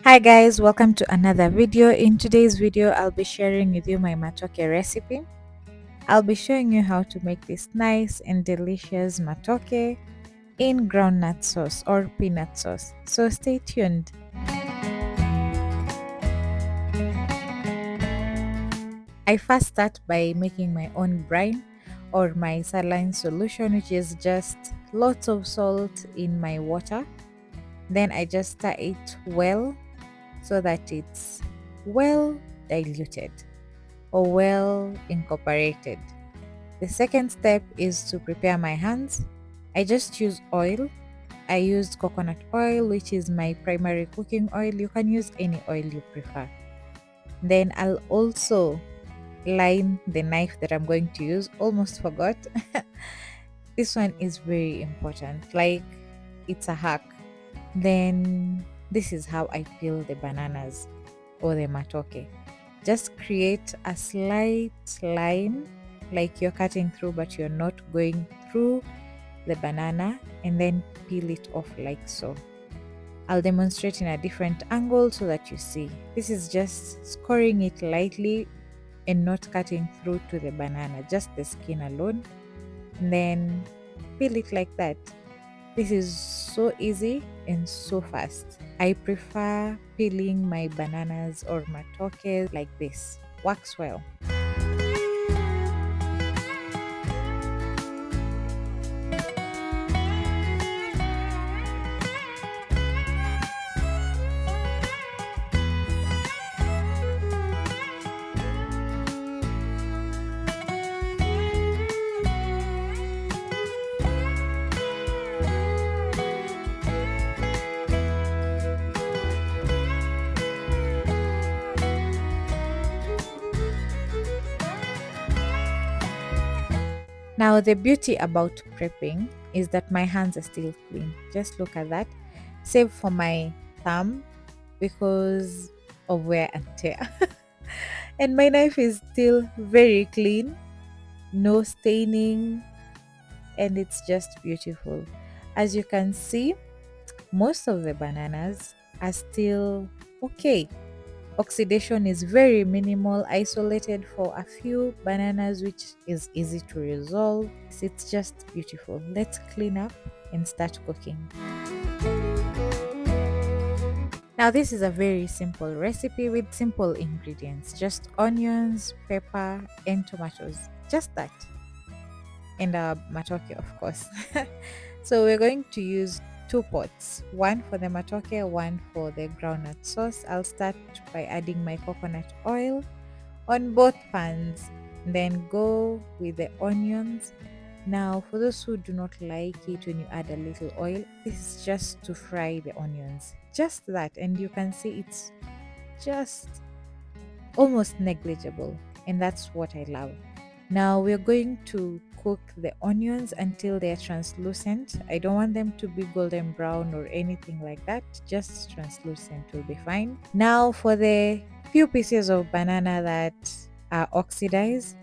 Hi guys, welcome to another video. In today's video, I'll be sharing with you my matoke recipe. I'll be showing you how to make this nice and delicious matoke in groundnut sauce or peanut sauce. So stay tuned. I first start by making my own brine or my saline solution, which is just lots of salt in my water. Then I just stir it well so that it's well diluted or well incorporated. The second step is to prepare my hands. I just use oil. I used coconut oil, which is my primary cooking oil. You can use any oil you prefer. Then I'll also line the knife that I'm going to use. Almost forgot. This one is very important. Like, it's a hack. Then this is how I peel the bananas or the matoke. Just create a slight line like you're cutting through, but you're not going through the banana, and then peel it off like so. I'll demonstrate in a different angle so that you see. This is just scoring it lightly and not cutting through to the banana, just the skin alone, and then peel it like that. This is so easy and so fast. I prefer peeling my bananas or matoke like this. Works well. Now, the beauty about prepping is that my hands are still clean. Just look at that, save for my thumb because of wear and tear. And my knife is still very clean, no staining, and it's just beautiful. As you can see, most of the bananas are still okay. Oxidation is very minimal, isolated for a few bananas, which is easy to resolve. It's just beautiful. Let's clean up and start cooking. Now, this is a very simple recipe with simple ingredients, just onions, pepper, and tomatoes. Just that. And matoke, of course. So we're going to use two pots, one for the matoke, one for the groundnut sauce. I'll start by adding my coconut oil on both pans, then go with the onions. Now, for those who do not like it when you add a little oil, this is just to fry the onions, just that, and you can see it's just almost negligible, and that's what I love. Now we're going to cook the onions until they're translucent. I don't want them to be golden brown or anything like that, just translucent will be fine. Now for the few pieces of banana that are oxidized,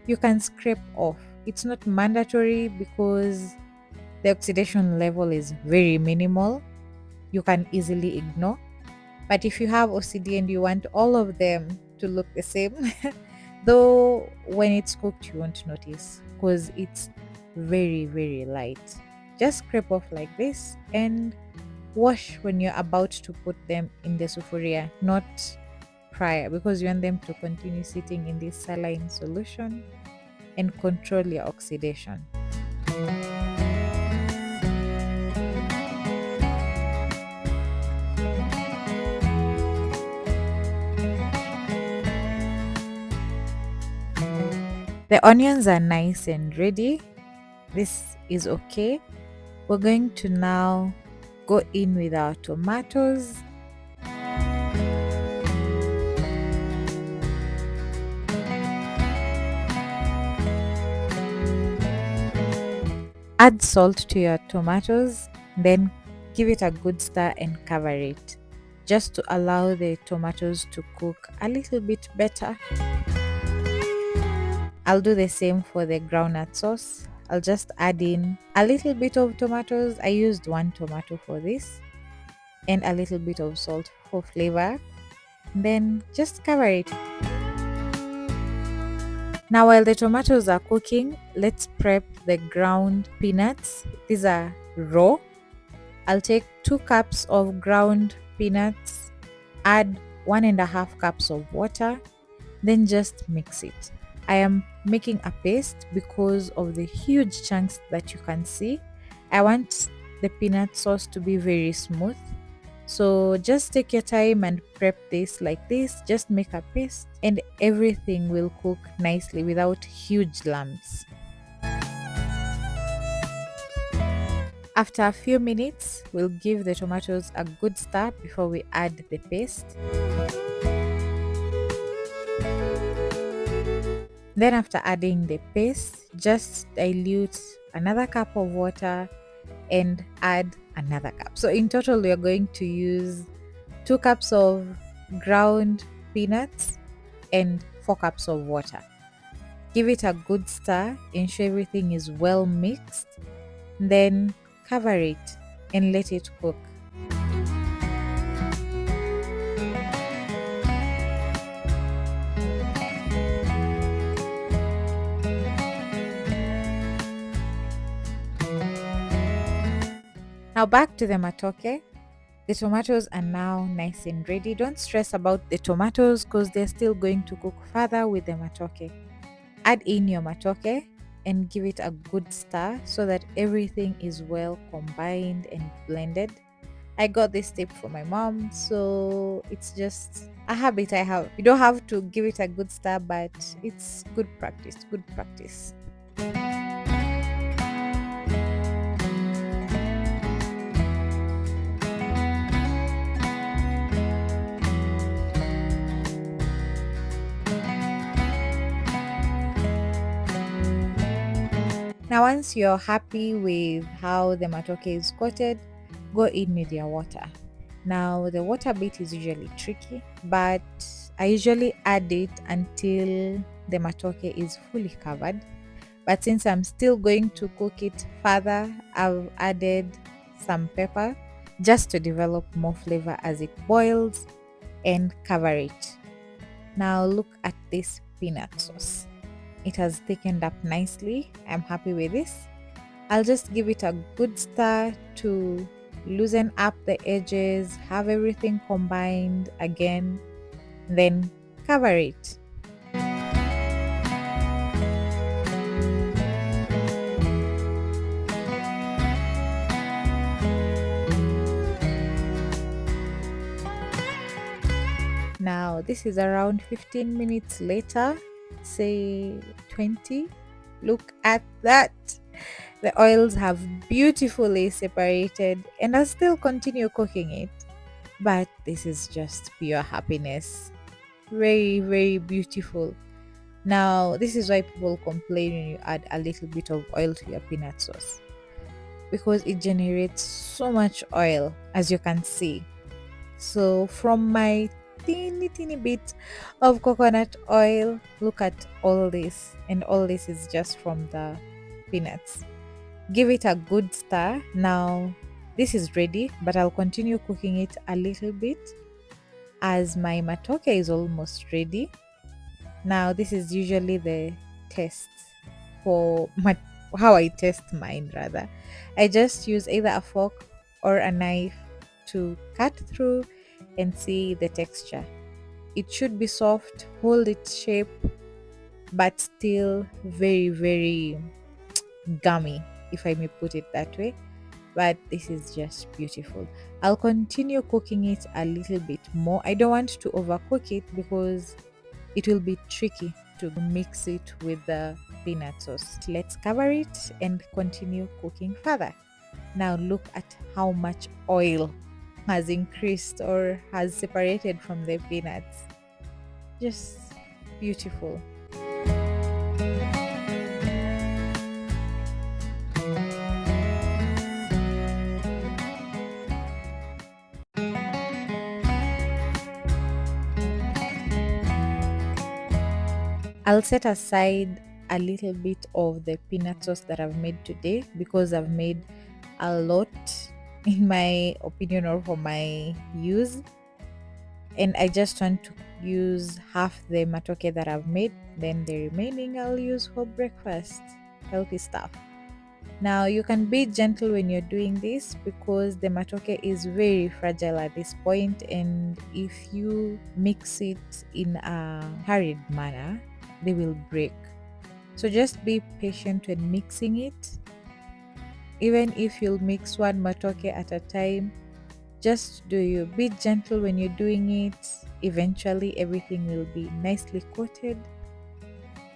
you can scrape off. It's not mandatory because the oxidation level is very minimal. You can easily ignore. But if you have OCD and you want all of them to look the same, though when it's cooked you won't notice because it's very, very light. Just scrape off like this and wash when you're about to put them in the sufuria, not prior, because you want them to continue sitting in this saline solution and control your oxidation. The onions are nice and ready. This is okay. We're going to now go in with our tomatoes. Add salt to your tomatoes, then give it a good stir and cover it, just to allow the tomatoes to cook a little bit better. I'll do the same for the groundnut sauce. I'll just add in a little bit of tomatoes. I used one tomato for this. and a little bit of salt for flavor. Then just cover it. Now, while the tomatoes are cooking, let's prep the ground peanuts. These are raw. I'll take 2 cups of ground peanuts, add 1.5 cups of water, then just mix it. I am making a paste because of the huge chunks that you can see. I want the peanut sauce to be very smooth. So just take your time and prep this like this. Just make a paste and everything will cook nicely without huge lumps. After a few minutes, we'll give the tomatoes a good stir before we add the paste. Then after adding the paste, just dilute another cup of water and add another cup. So in total, we are going to use 2 cups of ground peanuts and 4 cups of water. Give it a good stir, ensure everything is well mixed, then cover it and let it cook. Now back to the matoke. The tomatoes are now nice and ready. Don't stress about the tomatoes because they're still going to cook further with the matoke. Add in your matoke and give it a good stir so that everything is well combined and blended. I got this tip from my mom, so it's just a habit I have. You don't have to give it a good stir, but it's good practice. Good practice. Now, once you're happy with how the matoke is coated, go in with your water. Now, the water bit is usually tricky, but I usually add it until the matoke is fully covered. But since I'm still going to cook it further, I've added some pepper just to develop more flavor as it boils and cover it. Now, look at this peanut sauce. It has thickened up nicely. I'm happy with this. I'll just give it a good stir to loosen up the edges, have everything combined again, then cover it. Now, this is around 15 minutes later, say 20. Look at that. The oils have beautifully separated and I'll still continue cooking it. But this is just pure happiness. Very, very beautiful. Now, this is why people complain when you add a little bit of oil to your peanut sauce because it generates so much oil, as you can see. So, from my teeny bit of coconut oil, look at all this, and all this is just from the peanuts. Give it a good stir. Now, this is ready, but I'll continue cooking it a little bit as my matoke is almost ready. Now, this is usually the test for how I test mine rather. I just use either a fork or a knife to cut through and see the texture. It should be soft, hold its shape, but still very, very gummy, if I may put it that way. But this is just beautiful. I'll continue cooking it a little bit more. I don't want to overcook it because it will be tricky to mix it with the peanut sauce. Let's cover it and continue cooking further. Now look at how much oil has increased or has separated from the peanuts. Just beautiful. I'll set aside a little bit of the peanut sauce that I've made today because I've made a lot in my opinion or for my use. And I just want to use half the matoke that I've made, then the remaining I'll use for breakfast. Healthy stuff. Now you can be gentle when you're doing this because the matoke is very fragile at this point, and if you mix it in a hurried manner, they will break. So just be patient when mixing it. Even if you'll mix one matoke at a time, just do you be gentle when you're doing it. Eventually everything will be nicely coated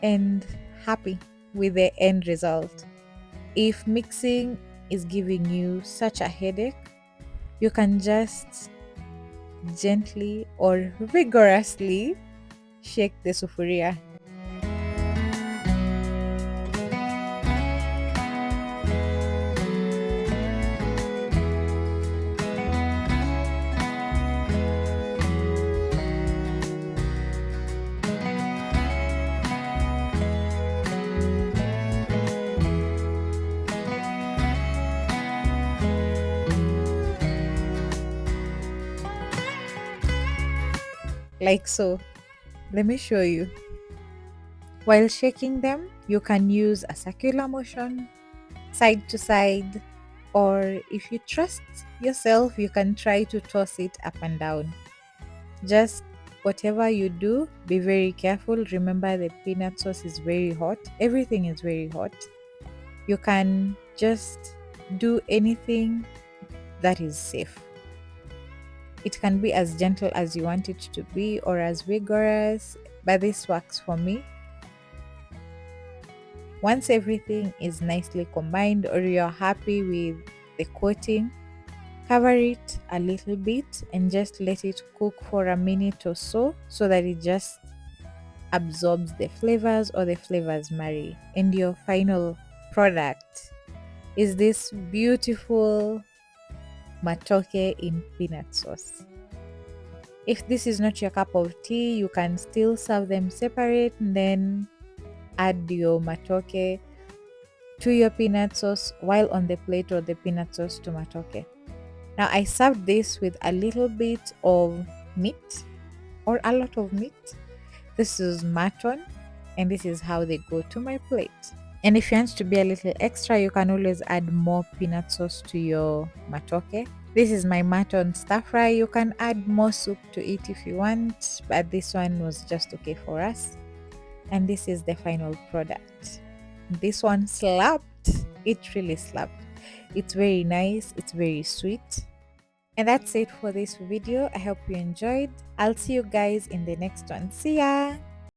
and happy with the end result. If mixing is giving you such a headache, you can just gently or vigorously shake the sufuria. Like so. Let me show you. While shaking them, you can use a circular motion, side to side, or if you trust yourself, you can try to toss it up and down. Just whatever you do, be very careful. Remember, the peanut sauce is very hot, everything is very hot. You can just do anything that is safe. It can be as gentle as you want it to be or as vigorous, but this works for me. Once everything is nicely combined or you're happy with the coating, cover it a little bit and just let it cook for a minute or so that it just absorbs the flavors or the flavors marry. And your final product is this beautiful matoke in peanut sauce. If this is not your cup of tea, you can still serve them separate and then add your matoke to your peanut sauce while on the plate, or the peanut sauce to matoke. Now I served this with a little bit of meat or a lot of meat. This is mutton and this is how they go to my plate. And if you want to be a little extra, you can always add more peanut sauce to your matoke. This is my mutton stir fry. You can add more soup to it if you want, but this one was just okay for us. And this is the final product. This one slapped. It really slapped. It's very nice. It's very sweet. And that's it for this video. I hope you enjoyed. I'll see you guys in the next one. See ya!